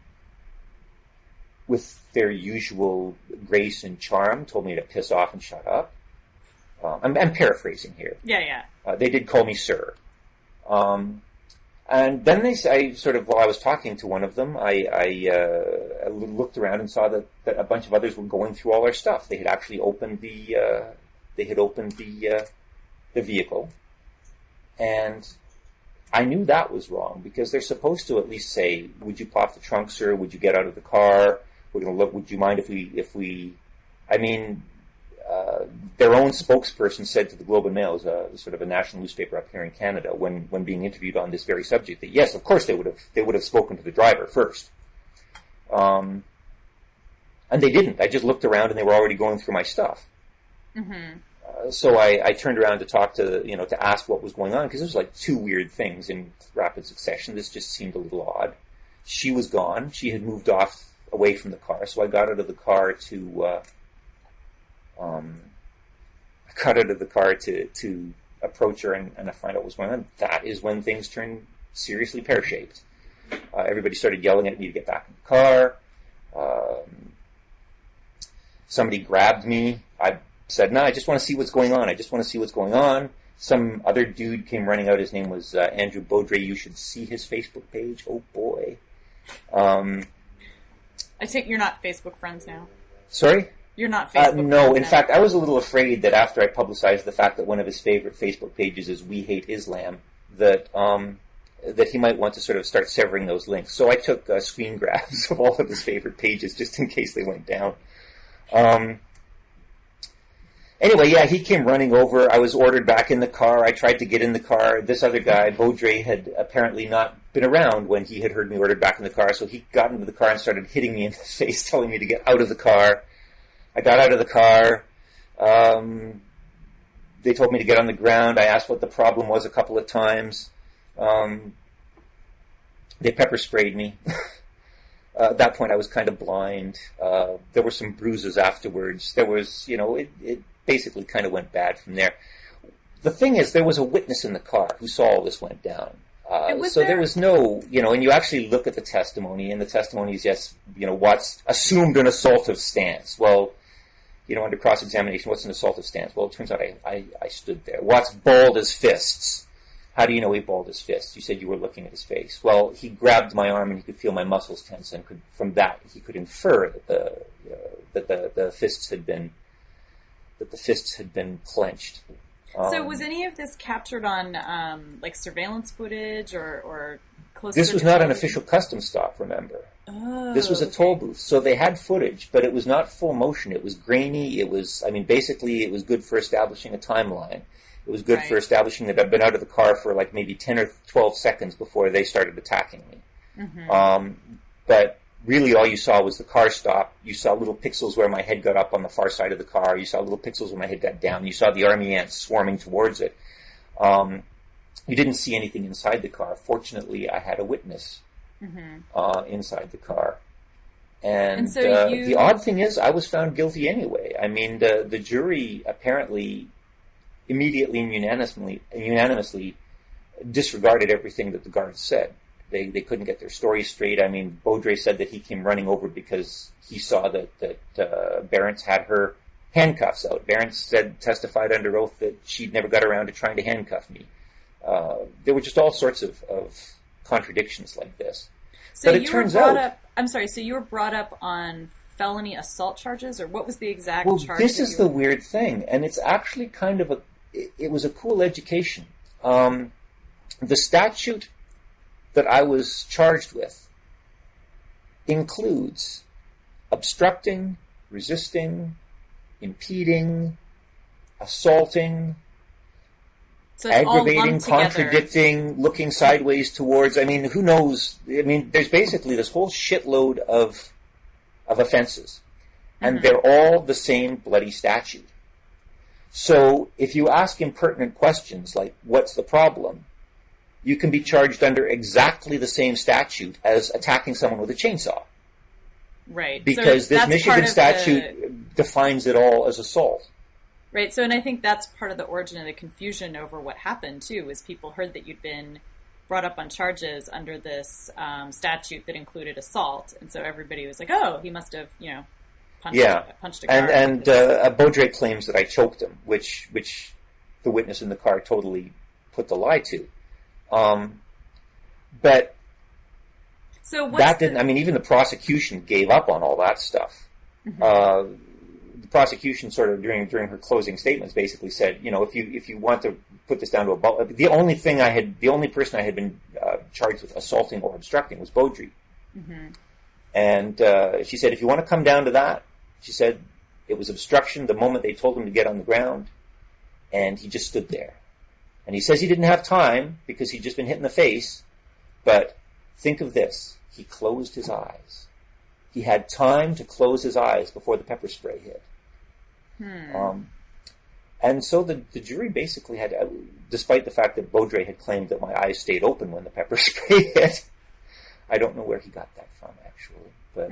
with their usual grace and charm, told me to piss off and shut up. I'm paraphrasing here. Yeah. They did call me sir. And then while I was talking to one of them, I looked around and saw that a bunch of others were going through all our stuff. They had actually opened the vehicle, and I knew that was wrong, because they're supposed to at least say, "Would you pop the trunk, sir? Would you get out of the car? We're going to look. Would you mind if we?" I mean, their own spokesperson said to the Globe and Mail, sort of a national newspaper up here in Canada, when being interviewed on this very subject, that yes, of course they would have spoken to the driver first. And they didn't. I just looked around, and they were already going through my stuff. Mm-hmm. So I turned around to talk to ask what was going on, because there was like two weird things in rapid succession. This just seemed a little odd. She was gone. She had moved off away from the car. So I got out of the car to approach her and find out what was going on. That is when things turned seriously pear-shaped. Everybody started yelling at me to get back in the car. Somebody grabbed me. I said, "No, I just want to see what's going on. Some other dude came running out. His name was Andrew Beaudry. You should see his Facebook page. Oh, boy. I take you're not Facebook friends now. Sorry? You're not Facebook friends No, in now. fact, I was a little afraid that after I publicized the fact that one of his favorite Facebook pages is We Hate Islam, that he might want to sort of start severing those links. So I took screen grabs of all of his favorite pages just in case they went down. Anyway, yeah, he came running over. I was ordered back in the car. I tried to get in the car. This other guy, Beaudry, had apparently not been around when he had heard me ordered back in the car, so he got into the car and started hitting me in the face, telling me to get out of the car. I got out of the car. They told me to get on the ground. I asked what the problem was a couple of times. They pepper sprayed me. At that point, I was kind of blind. There were some bruises afterwards. There was, it basically kind of went bad from there. The thing is, there was a witness in the car who saw all this went down. There was no, and you actually look at the testimony, and the testimony is just, Watts assumed an assaultive stance. Well, under cross-examination, what's an assaultive stance? Well, it turns out I stood there. Watts balled his fists. How do you know he balled his fists? You said you were looking at his face. Well, he grabbed my arm and he could feel my muscles tense, and from that he could infer that the fists had been clenched. So was any of this captured on surveillance footage or This was not an official custom stop, remember. Oh, this was a toll booth. So they had footage, but it was not full motion. It was grainy. Basically it was good for establishing a timeline. It was good for establishing that I'd been out of the car for like maybe 10 or 12 seconds before they started attacking me. Mm-hmm. But really all you saw was the car stop. You saw little pixels where my head got up on the far side of the car. You saw little pixels where my head got down. You saw the army ants swarming towards it. You didn't see anything inside the car. Fortunately, I had a witness inside the car. And so the odd thing is, I was found guilty anyway. I mean, the jury apparently immediately and unanimously disregarded everything that the guards said. They couldn't get their story straight. I mean, Baudry said that he came running over because he saw that Barents had her handcuffs out. Barents testified under oath that she'd never got around to trying to handcuff me. There were just all sorts of contradictions like this. So but it turns out... so you were brought up on felony assault charges, or what was the exact charge? Well, this is the weird thing, and it's actually kind of it was a cool education. The statute that I was charged with includes obstructing, resisting, impeding, assaulting, so aggravating, contradicting, looking sideways towards. I mean, who knows? I mean, there's basically this whole shitload of offenses, and they're all the same bloody statute. So if you ask impertinent questions like, what's the problem? You can be charged under exactly the same statute as attacking someone with a chainsaw. Right. Because this Michigan statute defines it all as assault. Right. So, and I think that's part of the origin of the confusion over what happened, too, is people heard that you'd been brought up on charges under this statute that included assault. And so everybody was like, oh, he must have, punched a car. And Baudry claims that I choked him, which the witness in the car totally put the lie to. But so even the prosecution gave up on all that stuff. Mm-hmm. The prosecution sort of during her closing statements basically said, if you want to put this down to the only person I had been charged with assaulting or obstructing was Baudry. Mm-hmm. And she said, if you want to come down to that, she said it was obstruction the moment they told him to get on the ground, and he just stood there. And he says he didn't have time because he'd just been hit in the face. But think of this. He closed his eyes. He had time to close his eyes before the pepper spray hit. And so the jury basically had, despite the fact that Baudry had claimed that my eyes stayed open when the pepper spray hit, I don't know where he got that from, actually. But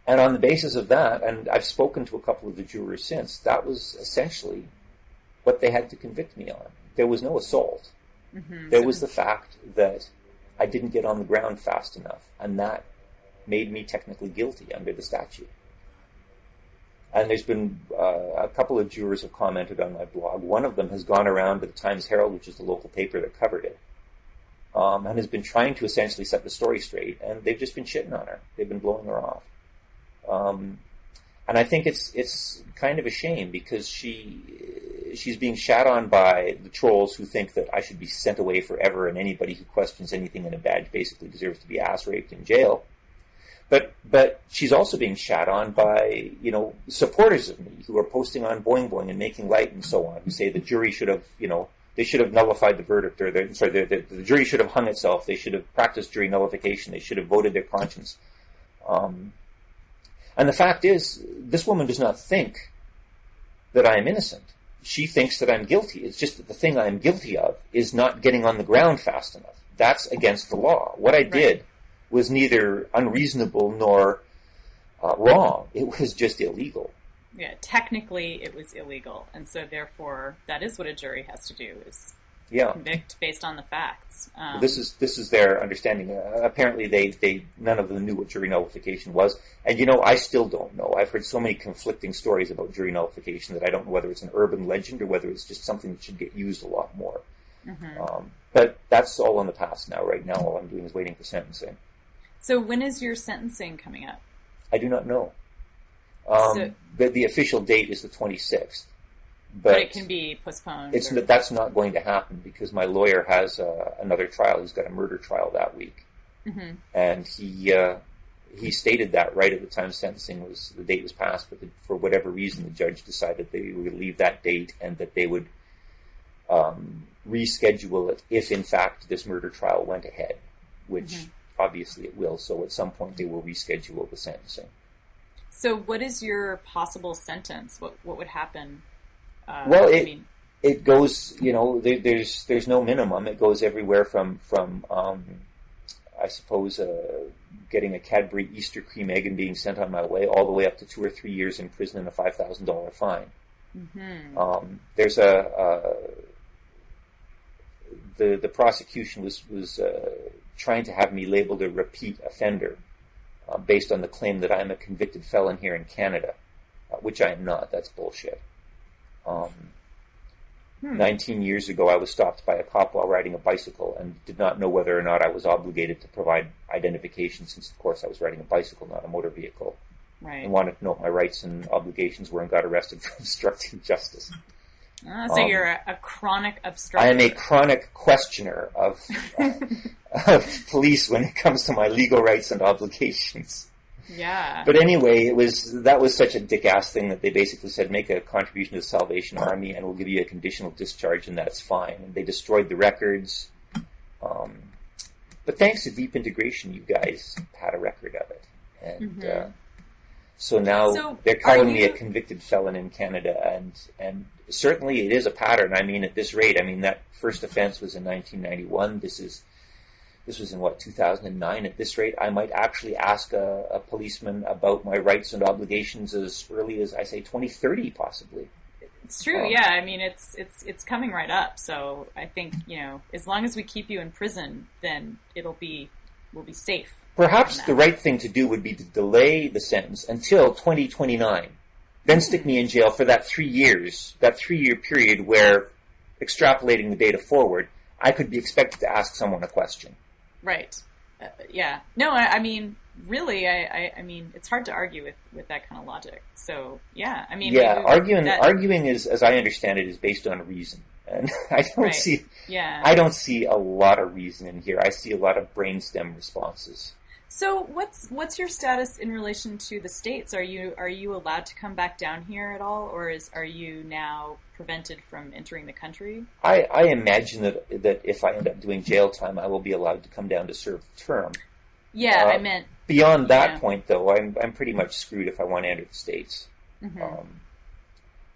and on the basis of that, and I've spoken to a couple of the jurors since, that was essentially what they had to convict me on. There was no assault. Mm-hmm. There was the fact that I didn't get on the ground fast enough, and that made me technically guilty under the statute. And there's been a couple of jurors have commented on my blog. One of them has gone around to the Times-Herald, which is the local paper that covered it, and has been trying to essentially set the story straight, and they've just been shitting on her. They've been blowing her off. And I think it's kind of a shame because she's being shat on by the trolls who think that I should be sent away forever, and anybody who questions anything in a badge basically deserves to be ass raped in jail. But she's also being shat on by, supporters of me who are posting on Boing Boing and Making Light and so on, who say the jury should have, they should have nullified the verdict, or the jury should have hung itself. They should have practiced jury nullification. They should have voted their conscience. And the fact is, this woman does not think that I am innocent. She thinks that I'm guilty. It's just that the thing I am guilty of is not getting on the ground fast enough. That's against the law. What I did was neither unreasonable nor wrong. It was just illegal. Yeah, technically it was illegal. And so therefore, that is what a jury has to do, is convict based on the facts. This is their understanding. Apparently, they none of them knew what jury nullification was, and I still don't know. I've heard so many conflicting stories about jury nullification that I don't know whether it's an urban legend or whether it's just something that should get used a lot more. Mm-hmm. But that's all in the past now. Right now, all I'm doing is waiting for sentencing. So when is your sentencing coming up? I do not know. The official date is the 26th. But it can be postponed. That's not going to happen because my lawyer has another trial. He's got a murder trial that week. Mm-hmm. And he stated that right at the time the date was passed, but for whatever reason the judge decided they would leave that date and that they would reschedule it if in fact this murder trial went ahead, which obviously it will. So at some point they will reschedule the sentencing. So what is your possible sentence? What would happen? It goes, there's no minimum. It goes everywhere from I suppose, getting a Cadbury Easter cream egg and being sent on my way, all the way up to 2 or 3 years in prison and a $5,000 fine. Mm-hmm. There's the prosecution was trying to have me labeled a repeat offender based on the claim that I'm a convicted felon here in Canada, which I am not. That's bullshit. 19 years ago, I was stopped by a cop while riding a bicycle and did not know whether or not I was obligated to provide identification since, of course, I was riding a bicycle, not a motor vehicle. Right. And wanted to know what my rights and obligations were and got arrested for obstructing justice. So you're a chronic obstructor. I am a chronic questioner of police when it comes to my legal rights and obligations. Yeah. But anyway, that was such a dick-ass thing that they basically said, make a contribution to the Salvation Army and we'll give you a conditional discharge and that's fine. And they destroyed the records. But thanks to deep integration, you guys had a record of it. And so now they're calling me a convicted felon in Canada. And certainly it is a pattern. I mean, at this rate, that first offense was in 1991. This was in, 2009? At this rate, I might actually ask a policeman about my rights and obligations as early as, I say, 2030, possibly. It's true, yeah. It's coming right up. So I think, as long as we keep you in prison, then we'll be safe. Perhaps the right thing to do would be to delay the sentence until 2029. Then stick me in jail for that 3 years, that 3-year period where, extrapolating the data forward, I could be expected to ask someone a question. Right. Yeah. No, really, it's hard to argue with that kind of logic. So, yeah, arguing is, as I understand it, is based on reason. And I don't see a lot of reason in here. I see a lot of brainstem responses. So what's your status in relation to the States? Are you allowed to come back down here at all, or are you now prevented from entering the country? I imagine that if I end up doing jail time, I will be allowed to come down to serve the term. Yeah, I meant beyond that point, though. I'm pretty much screwed if I want to enter the States. Mm-hmm.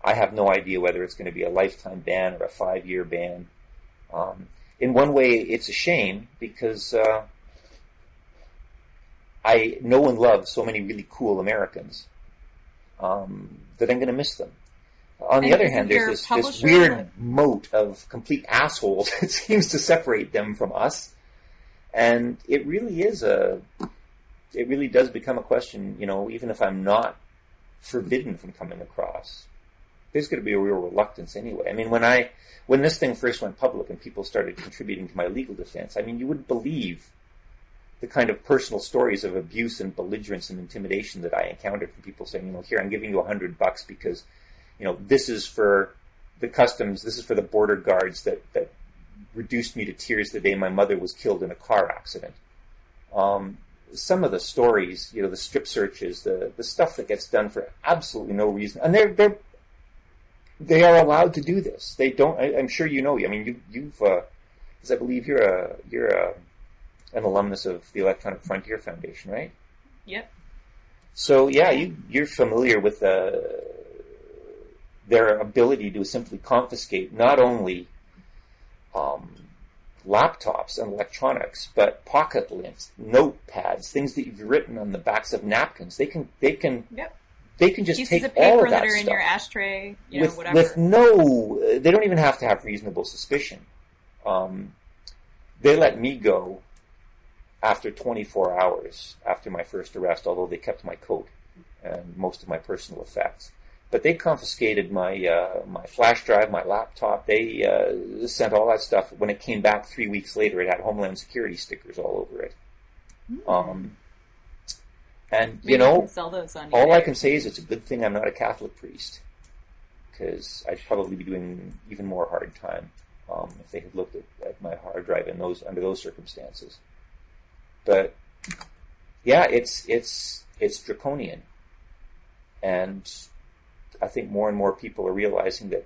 I have no idea whether it's going to be a lifetime ban or a 5-year ban. In one way, it's a shame because I know and love so many really cool Americans that I'm going to miss them. On the other hand, there's this weird moat of complete assholes that seems to separate them from us. And it really does become a question, even if I'm not forbidden from coming across, there's going to be a real reluctance anyway. When this thing first went public and people started contributing to my legal defense, you wouldn't believe the kind of personal stories of abuse and belligerence and intimidation that I encountered from people saying, here, I'm giving you $100 because, this is for the customs, this is for the border guards that reduced me to tears the day my mother was killed in a car accident. Some of the stories, the strip searches, the stuff that gets done for absolutely no reason, and they are allowed to do this. They don't. I'm sure you know. You've, because I believe you're an alumnus of the Electronic Frontier Foundation, right? Yep. So you're familiar with their ability to simply confiscate not only laptops and electronics, but pocket links, notepads, things that you've written on the backs of napkins. They can Yep. They can just pieces take of paper all of that that are stuff in your ashtray, whatever. With no, they don't even have to have reasonable suspicion. They let me go after 24 hours after my first arrest, although they kept my coat and most of my personal effects. But they confiscated my flash drive, my laptop. They sent all that stuff. When it came back 3 weeks later, it had Homeland Security stickers all over it. And Maybe you can sell those on all eBay. I can say is it's a good thing I'm not a Catholic priest. because I'd probably be doing even more hard time if they had looked at my hard drive under those circumstances. But yeah, it's draconian, and I think more and more people are realizing that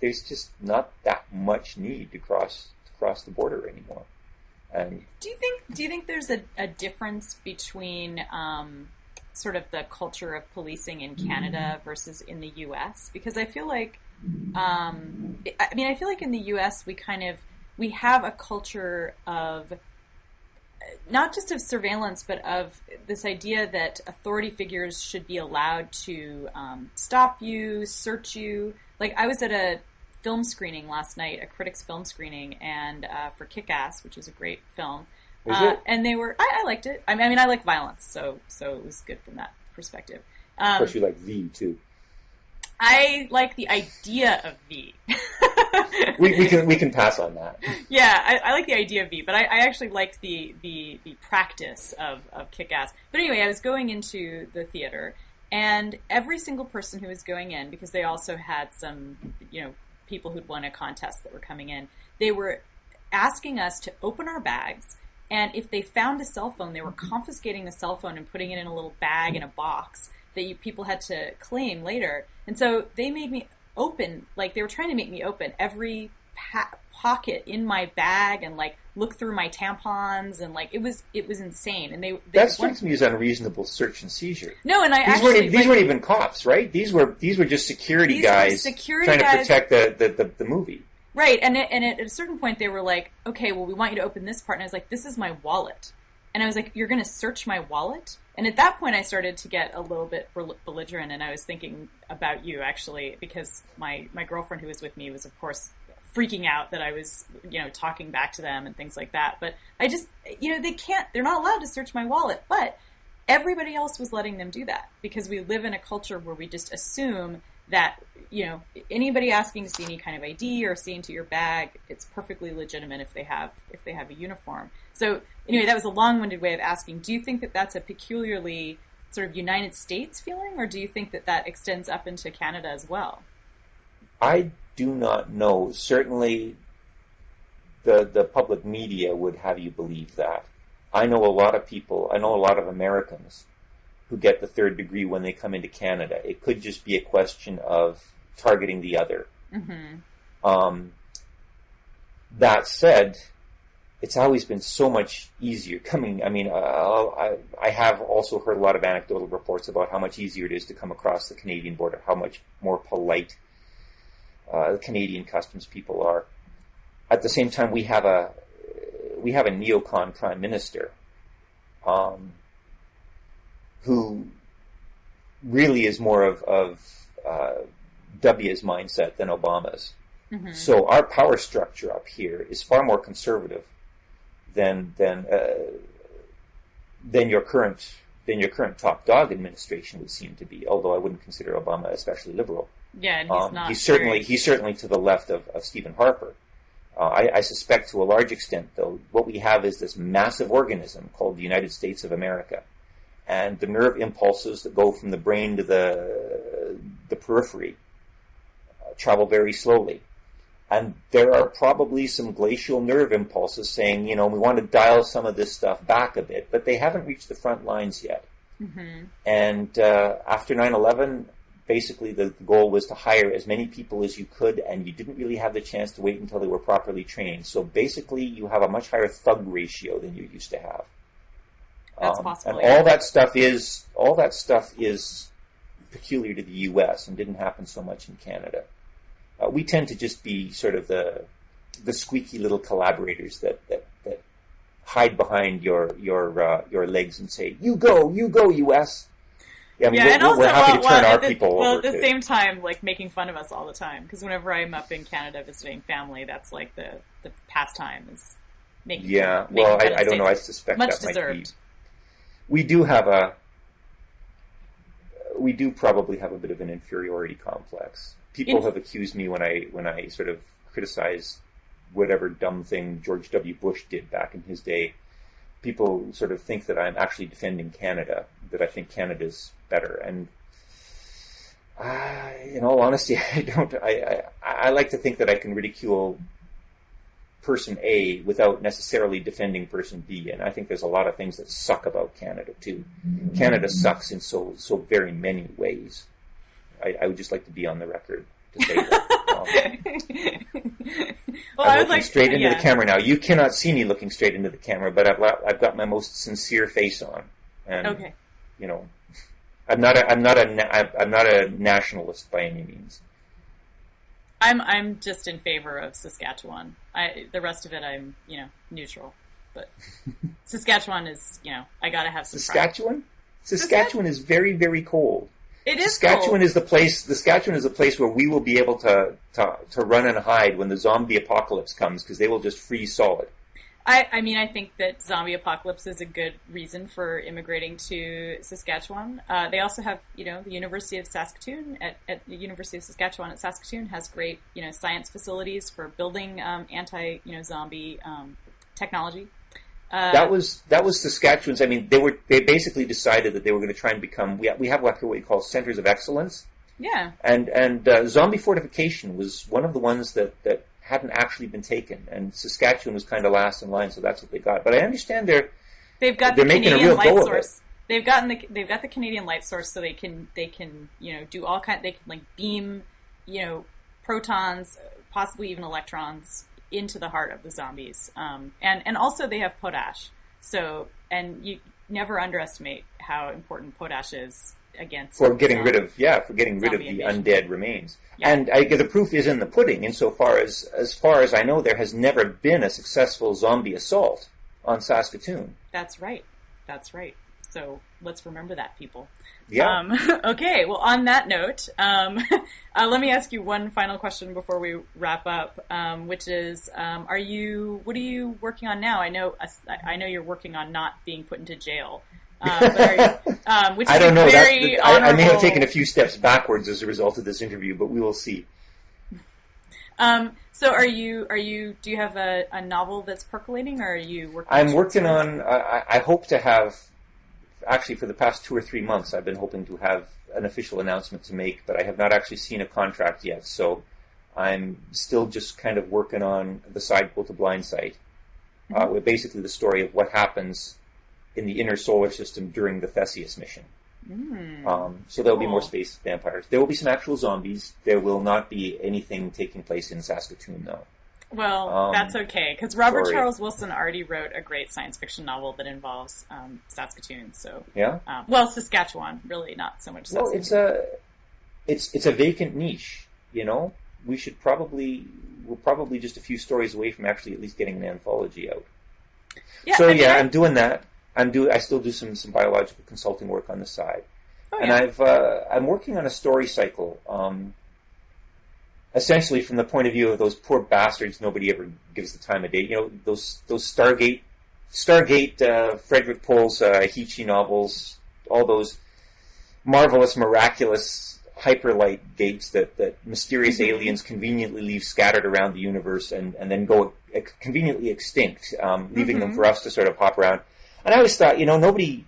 there's just not that much need to cross the border anymore. And do you think there's a difference between sort of the culture of policing in Canada versus in the U.S.? Because I feel like, I feel like in the U.S. we have a culture of not just of surveillance, but of this idea that authority figures should be allowed to stop you, search you. Like, I was at a film screening last night, a critics film screening, and for Kick-Ass, which is a great film. And they were, I liked it. I mean, I like violence, so it was good from that perspective. Of course, you like V too. I like the idea of V. we can pass on that. Yeah, I like the idea of V, but I actually liked the practice of Kick-Ass. But anyway, I was going into the theater, and every single person who was going in, because they also had some, people who'd won a contest that were coming in, they were asking us to open our bags, and if they found a cell phone, they were confiscating the cell phone and putting it in a little bag in a box that people had to claim later. And so they made me open, like they were trying to make me open every pocket in my bag and like look through my tampons, and like it was insane. And they that strikes me as unreasonable search and seizure. No, and these weren't even cops, right? These were just security guys trying to protect the movie. Right, and at a certain point they were like, okay, well, we want you to open this part. And I was like, this is my wallet. And I was like, you're going to search my wallet? And at that point I started to get a little bit belligerent, and I was thinking about you, actually, because my girlfriend who was with me was, of course, freaking out that I was, talking back to them and things like that. But I just, they're not allowed to search my wallet. But everybody else was letting them do that, because we live in a culture where we just assume that, anybody asking to see any kind of ID or see into your bag, it's perfectly legitimate if they have a uniform. So anyway, that was a long-winded way of asking, do you think that that's a peculiarly sort of United States feeling, or do you think that that extends up into Canada as well? I do not know. Certainly the public media would have you believe that. I know a lot of Americans who get the third degree when they come into Canada. It could just be a question of targeting the other. Mm-hmm. That said, it's always been so much easier coming. I mean, I have also heard a lot of anecdotal reports about how much easier it is to come across the Canadian border, how much more polite the Canadian customs people are. At the same time, we have a neocon prime minister who really is more of W's mindset than Obama's. Mm-hmm. So our power structure up here is far more conservative than your current top dog administration would seem to be. Although I wouldn't consider Obama especially liberal. Yeah, and he's not. He's certainly to the left of Stephen Harper. I suspect to a large extent, though, what we have is this massive organism called the United States of America. And the nerve impulses that go from the brain to the periphery travel very slowly. And there are probably some glacial nerve impulses saying, we want to dial some of this stuff back a bit, but they haven't reached the front lines yet. Mm-hmm. And after 9/11, basically the goal was to hire as many people as you could, and you didn't really have the chance to wait until they were properly trained. So basically you have a much higher thug ratio than you used to have. That's possible. And all that stuff is peculiar to the U.S. and didn't happen so much in Canada. We tend to just be sort of the squeaky little collaborators that hide behind your legs and say, "You go, U.S." Yeah, I mean, we're happy to turn our people over. Well, at the same time, like making fun of us all the time, because whenever I'm up in Canada visiting family, that's like the pastime is making. Yeah, well, I don't know. I suspect much that deserved. Might be. We do probably have a bit of an inferiority complex. People have accused me when I sort of criticize whatever dumb thing George W. Bush did back in his day. People sort of think that I'm actually defending Canada, that I think Canada's better. And in all honesty, I don't. I like to think that I can ridicule person A without necessarily defending person B, and I think there's a lot of things that suck about Canada too. Canada sucks in so very many ways. I would just like to be on the record to say that. Well, I'm looking straight into the camera now. You cannot see me looking straight into the camera, but I've got my most sincere face on, and okay. You know, I'm not a nationalist by any means. I'm just in favor of Saskatchewan. The rest of it, I'm neutral. But Saskatchewan is I gotta have some Saskatchewan. pride. Saskatchewan is very, very cold. It is Saskatchewan cold. is the place. Saskatchewan is the place where we will be able to run and hide when the zombie apocalypse comes, because they will just freeze solid. I mean, I think that zombie apocalypse is a good reason for immigrating to Saskatchewan. They also have, the University of Saskatoon at the University of Saskatchewan at Saskatoon has great, science facilities for building zombie technology. That was Saskatchewan's. I mean, they basically decided that they were going to try and become. We have what we call centers of excellence. Yeah. And zombie fortification was one of the ones that hadn't actually been taken, and Saskatchewan was kind of last in line, so that's what they got. But I understand they're making a real go of it. They've got the Canadian light source, so they can do all kind. They can like beam protons, possibly even electrons, into the heart of the zombies. And also they have potash. So, and you never underestimate how important potash is against for getting rid of the undead remains. Yeah. And the proof is in the pudding. Insofar as far as I know, there has never been a successful zombie assault on Saskatoon. That's right. So let's remember that, people. Yeah. Okay. Well, on that note, let me ask you one final question before we wrap up, which is, what are you working on now? I know you're working on not being put into jail. Which is I don't know. I may have taken a few steps backwards as a result of this interview, but we will see. So do you have a novel that's percolating, or are you working? I'm working on. I hope to have. Actually, for the past 2 or 3 months, I've been hoping to have an official announcement to make, but I have not actually seen a contract yet. So I'm still just kind of working on the sidequel to Blindsight, with basically the story of what happens in the inner solar system during the Theseus mission. So there'll be more space vampires. There will be some actual zombies. There will not be anything taking place in Saskatoon, though. Well, that's okay, because Robert Charles Wilson already wrote a great science fiction novel that involves Saskatoon. So yeah, Saskatchewan, really, not so much Saskatoon. Well, it's a vacant niche. We're probably just a few stories away from actually at least getting an anthology out. Yeah, so I'm doing that. I still do some biological consulting work on the side, and I'm working on a story cycle. Essentially, from the point of view of those poor bastards, nobody ever gives the time of day. Those Stargate, Frederick Pohl's Hichi novels, all those marvelous, miraculous hyperlight gates that mysterious aliens conveniently leave scattered around the universe and then go conveniently extinct, leaving them for us to sort of hop around. And I always thought, nobody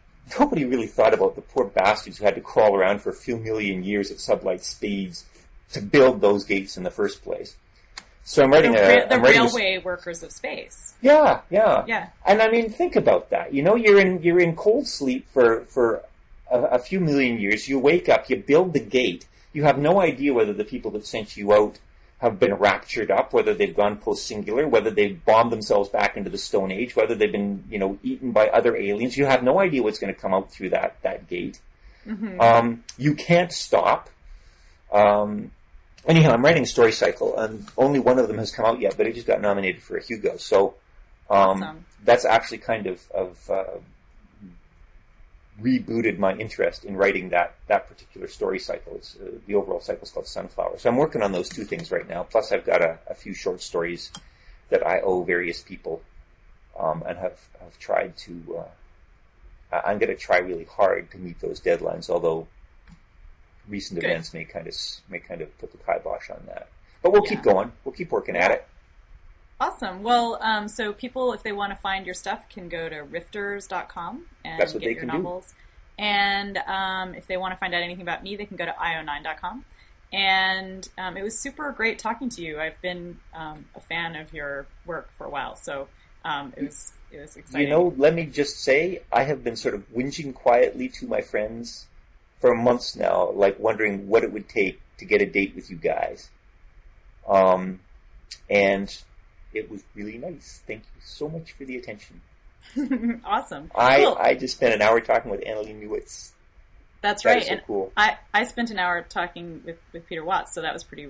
really thought about the poor bastards who had to crawl around for a few million years at sublight speeds to build those gates in the first place. So I'm writing the railway workers of space. Yeah. And I mean, think about that. You're in cold sleep for a few million years. You wake up, you build the gate. You have no idea whether the people that sent you out have been raptured up, whether they've gone post-singular, whether they've bombed themselves back into the Stone Age, whether they've been, eaten by other aliens. You have no idea what's going to come out through that gate. You can't stop. Anyhow, I'm writing a story cycle, and only one of them has come out yet, but it just got nominated for a Hugo. So awesome. That's actually kind of rebooted my interest in writing that particular story cycle. It's, the overall cycle is called Sunflower. So I'm working on those two things right now. Plus, I've got a few short stories that I owe various people, and have tried to. I'm going to try really hard to meet those deadlines, although recent events may kind of put the kibosh on that. But we'll keep going. We'll keep working at it. Awesome. Well, so people, if they want to find your stuff, can go to rifters.com and That's what get your novels. Do. And if they want to find out anything about me, they can go to io9.com. And it was super great talking to you. I've been a fan of your work for a while, so it was exciting. You know, let me just say, I have been sort of whinging quietly to my friends for months now, like wondering what it would take to get a date with you guys. And it was really nice. Thank you so much for the attention. Awesome. I just spent an hour talking with Annalee Newitz. That's right. That is so cool. I spent an hour talking with Peter Watts, so that was pretty